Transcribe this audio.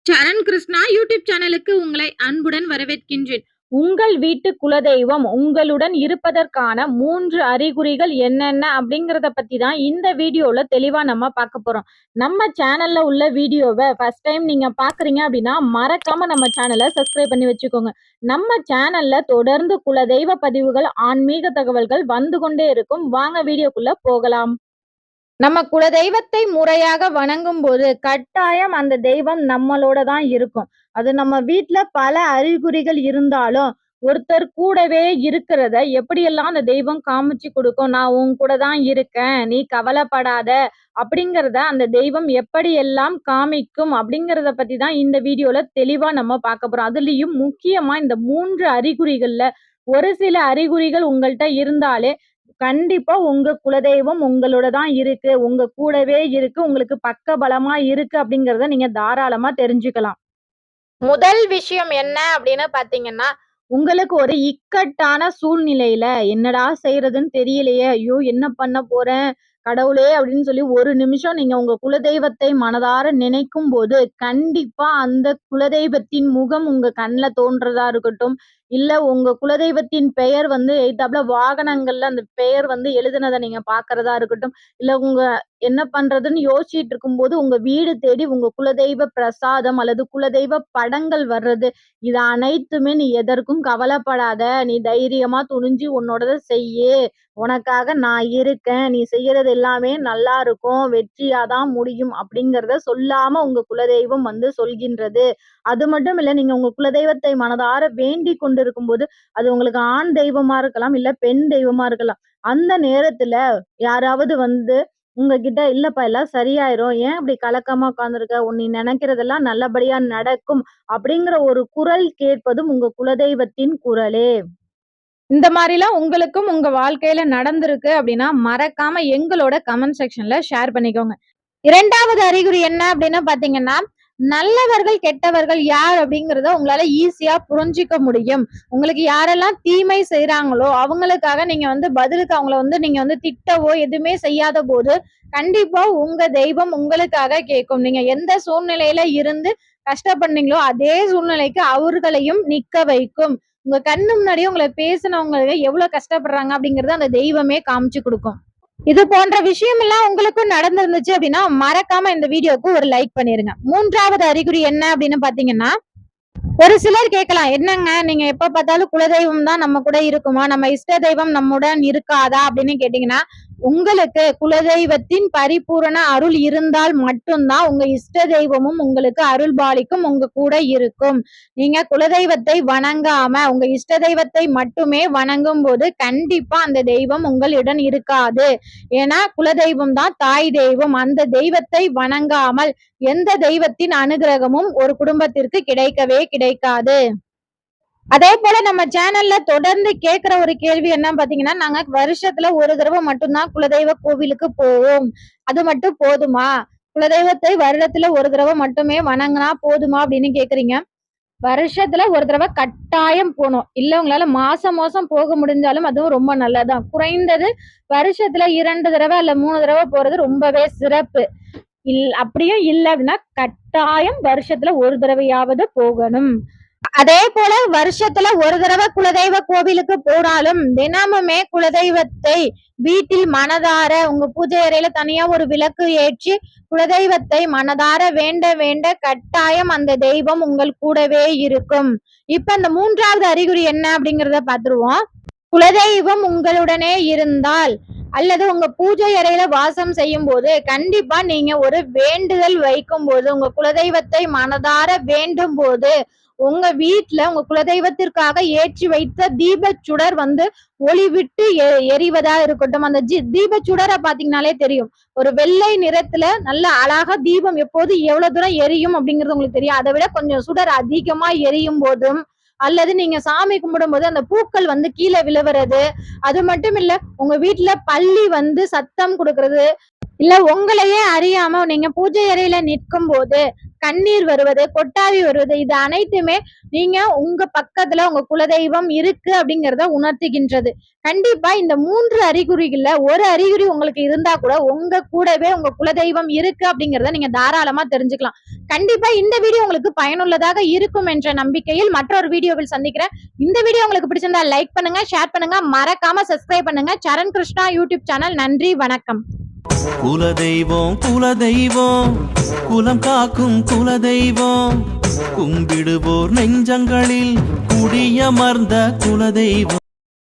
சரண் Krishna YouTube சேனலுக்கு உங்களை அன்புடன் வரவேற்கின்றேன். உங்கள் வீட்டு குலதெய்வம் உங்களுடன் இருப்பதற்கான 3 அறிகுறிகள் என்னென்ன அப்படிங்கிறத பத்தி தான் இந்த வீடியோல தெளிவா நம்ம பார்க்க போறோம். நம்ம சேனல்ல உள்ள வீடியோவை ஃபர்ஸ்ட் டைம் நீங்க பார்க்குறீங்க அப்படின்னா மறக்காம நம்ம சேனலை சப்ஸ்கிரைப் பண்ணி வச்சுக்கோங்க. நம்ம சேனல்ல தொடர்ந்து குலதெய்வ பதிவுகள், ஆன்மீக தகவல்கள் வந்து கொண்டே இருக்கும். வாங்க வீடியோக்குள்ள போகலாம். நம்ம குலதெய்வத்தை முறையாக வணங்கும் போது கட்டாயம் அந்த தெய்வம் நம்மளோட தான் இருக்கும். அது நம்ம வீட்ல பல அறிகுறிகள் இருந்தாலும் ஒருத்தர் கூடவே இருக்கிறத எப்படியெல்லாம் அந்த தெய்வம் காமிச்சு கொடுக்கும். நான் உன் கூட தான் இருக்கேன், நீ கவலைப்படாத அப்படிங்கிறத அந்த தெய்வம் எப்படியெல்லாம் காமிக்கும் அப்படிங்கிறத பத்தி தான் இந்த வீடியோல தெளிவா நம்ம பார்க்க போறோம். அதுலயும் முக்கியமா இந்த 3 அறிகுறிகள்ல ஒரு சில அறிகுறிகள் உங்கள்ட்ட இருந்தாலே கண்டிப்பா உங்க குலதெய்வம் உங்களோட தான் இருக்கு. உங்க கூடவே இருக்கு. உங்களுக்கு பக்கபலமா இருக்கு அப்படிங்கிறத நீங்க தாராளமா தெரிஞ்சுக்கலாம். முதல் விஷயம் என்ன அப்படின்னு பார்த்தீங்கன்னா, உங்களுக்கு ஒரு இக்கட்டான சூழ்நிலையில என்னடா செய்றதுன்னு தெரியலையே! ஐயோ! என்ன பண்ண போறேன்? கடவுளே! அப்படின்னு சொல்லி ஒரு நிமிஷம் நீங்க உங்க குலதெய்வத்தை மனதார நினைக்கும்போது, கண்டிப்பா அந்த குலதெய்வத்தின் முகம் உங்க கண்ல தோன்றதா இருக்கட்டும், இல்ல உங்க குலதெய்வத்தின் பெயர் எய்த்தாப்ல வாகனங்கள்ல அந்த பெயர் எழுதுனத நீங்க பார்க்கிறதா இருக்கட்டும், இல்ல உங்க என்ன பண்றதுன்னு யோசிச்சுட்டு இருக்கும்போது, உங்க வீடு தேடி உங்க குலதெய்வ பிரசாதம் அல்லது குலதெய்வ படங்கள் வர்றது, இது அனைத்துமே நீ எதற்கும் கவலைப்படாத. நீ தைரியமா துணிஞ்சு உன்னோடத செய்யு. உனக்காக நான் இருக்கேன். நீ செய்யறது எல்லாமே நல்லா இருக்கும். வெற்றியா தான் முடியும் அப்படிங்கிறத சொல்லாம உங்க குலதெய்வம் சொல்கின்றது. அது மட்டும் இல்ல, நீங்க உங்க குலதெய்வத்தை மனதார வேண்டிக் கொண்டிருக்கும்போது, அது உங்களுக்கு ஆண் தெய்வமா இருக்கலாம், இல்ல பெண் தெய்வமா இருக்கலாம். அந்த நேரத்துல யாராவது உங்ககிட்ட இல்லப்பா எல்லாம் சரியாயிரும். ஏன் இப்படி கலக்கமா உட்கார்ந்திருக்க? நீ நினைக்கிறதெல்லாம் நல்லபடியா நடக்கும். அப்படிங்கிற ஒரு குரல் கேட்பதும் உங்க குலதெய்வத்தின் குரலே. இந்த மாதிரிலாம் உங்களுக்கும் உங்க வாழ்க்கையில நடந்திருக்கு அப்படின்னா, மறக்காம எங்களோட கமெண்ட் செக்ஷன்ல ஷேர் பண்ணிக்கோங்க. 2வது அறிகுறி என்ன அப்படின்னு பாத்தீங்கன்னா, நல்லவர்கள் கெட்டவர்கள் யார் அப்படிங்கறத உங்களால ஈஸியா புரிஞ்சிக்க முடியும். உங்களுக்கு யாரெல்லாம் தீமை செய்யறாங்களோ அவங்களுக்காக நீங்க பதிலுக்கு அவங்கள நீங்க திட்டவோ எதுவுமே செய்யாத போது கண்டிப்பா உங்க தெய்வம் உங்களுக்காக கேட்கும். நீங்க எந்த சூழ்நிலையில இருந்து கஷ்டப்படுறீங்களோ அதே சூழ்நிலைக்கு அவர்களையும் நிக்க வைக்கும். உங்க கண்ணு முன்னாடியே உங்களை பேசினவங்க எவ்வளவு கஷ்டப்படுறாங்க அப்படிங்கறத அந்த தெய்வமே காமிச்சு கொடுக்கும். இது போன்ற விஷயம் எல்லாம் உங்களுக்கும் நடந்திருந்துச்சு அப்படின்னா மறக்காம இந்த வீடியோக்கு ஒரு லைக் பண்ணிருங்க. 3வது அறிகுறி என்ன அப்படின்னு பாத்தீங்கன்னா, ஒரு சிலர் கேட்கலாம், என்னங்க நீங்க எப்ப பார்த்தாலும் குலதெய்வம் தான் நம்ம கூட இருக்குமா, நம்ம இஷ்ட தெய்வம் நம்முடன் இருக்காதா அப்படின்னு கேட்டீங்கன்னா, உங்களுக்கு குலதெய்வத்தின் பரிபூரண அருள் இருந்தால் மட்டும்தான் உங்க இஷ்ட தெய்வமும் உங்களுக்கு அருள் பாலிக்கும், உங்க கூட இருக்கும். நீங்க குலதெய்வத்தை வணங்காம உங்க இஷ்ட தெய்வத்தை மட்டுமே வணங்கும் போது கண்டிப்பா அந்த தெய்வம் உங்களுடன் இருக்காது. ஏன்னா குலதெய்வம் தான் தாய் தெய்வம். அந்த தெய்வத்தை வணங்காமல் எந்த தெய்வத்தின் அனுகிரகமும் ஒரு குடும்பத்திற்கு கிடைக்கவே கிடைக்காது. அதே போல நம்ம சேனல்ல தொடர்ந்து கேட்கிற ஒரு கேள்வி என்ன பாத்தீங்கன்னா, நாங்க வருஷத்துல ஒரு தடவை மட்டும்தான் குலதெய்வ கோவிலுக்கு போவோம், அது மட்டும் போதுமா? குலதெய்வத்தை வருடத்துல ஒரு தடவை மட்டுமே வணங்கினா போதுமா அப்படின்னு கேக்குறீங்க. வருஷத்துல ஒரு தடவை கட்டாயம் போகணும். இல்ல உங்களால மாசம் மாசம் போக முடிஞ்சாலும் அதுவும் ரொம்ப நல்லதுதான். குறைந்தது வருஷத்துல 2 தடவை அல்ல 3 தடவை போறது ரொம்பவே சிறப்பு. அப்படியும் இல்ல அப்படின்னா கட்டாயம் வருஷத்துல ஒரு தடவையாவது போகணும். அதே போல வருஷத்துல ஒரு தடவை குலதெய்வ கோவிலுக்கு போனாலும் தினமுமே குலதெய்வத்தை வீட்டில் மனதார உங்க பூஜை அறையில தனியா ஒரு விளக்கு ஏற்றி குலதெய்வத்தை மனதார வேண்ட வேண்ட கட்டாயம் அந்த தெய்வம் உங்கள் கூடவே இருக்கும். இப்ப இந்த 3வது அறிகுறி என்ன அப்படிங்கறத பாத்துருவோம். குலதெய்வம் உங்களுடனே இருந்தால் அல்லது உங்க பூஜை அறையில வாசம் செய்யும் போது கண்டிப்பா நீங்க ஒரு வேண்டுதல் வைக்கும் போது உங்க குலதெய்வத்தை மனதார வேண்டும் போது உங்க வீட்டுல உங்க குலதெய்வத்திற்காக ஏற்றி வைத்த தீபச்சுடர் ஒளி விட்டு எரிவதா இருக்கட்டும். அந்த தீப சுடரை பாத்தீங்கன்னாலே தெரியும். ஒரு வெள்ளை நிறத்துல நல்ல அழகா தீபம் எப்போது எவ்வளவு தூரம் எரியும் அப்படிங்கிறது உங்களுக்கு தெரியும். அதை விட கொஞ்சம் சுடர் அதிகமா எரியும் போதும் அல்லது நீங்க சாமி கும்பிடும் போது அந்த பூக்கள் கீழே விழுவுறது, அது மட்டும் இல்ல உங்க வீட்டுல பள்ளி சத்தம் கொடுக்கறது, இல்ல உங்களையே அறியாம நீங்க பூஜை அறையில நிற்கும் போது கண்ணீர் வருவது, கொட்டாவி வருவது, இது அனைத்துமே நீங்க உங்க பக்கத்துல உங்க குலதெய்வம் இருக்கு அப்படிங்கிறத உணர்த்துகின்றது. கண்டிப்பா இந்த 3 அறிகுறிகள்ல ஒரு அறிகுறி உங்களுக்கு இருந்தா கூட உங்க கூடவே உங்க குலதெய்வம் இருக்கு அப்படிங்கிறத நீங்க தாராளமா தெரிஞ்சுக்கலாம். கண்டிப்பா இந்த வீடியோ உங்களுக்கு பயனுள்ளதாக இருக்கும் என்ற நம்பிக்கையில் மற்றொரு வீடியோவில் சந்திக்கிறேன். இந்த வீடியோ உங்களுக்கு பிடிச்சிருந்தா லைக் பண்ணுங்க, ஷேர் பண்ணுங்க, மறக்காம சப்ஸ்கிரைப் பண்ணுங்க. சரண் கிருஷ்ணா யூடியூப் சேனல். நன்றி, வணக்கம். குலதெய்வம் குலதெய்வம் குலம் காக்கும் குலதெய்வம் கும்பிடுவோர் நெஞ்சங்களில் குடியமர்ந்த குலதெய்வம்.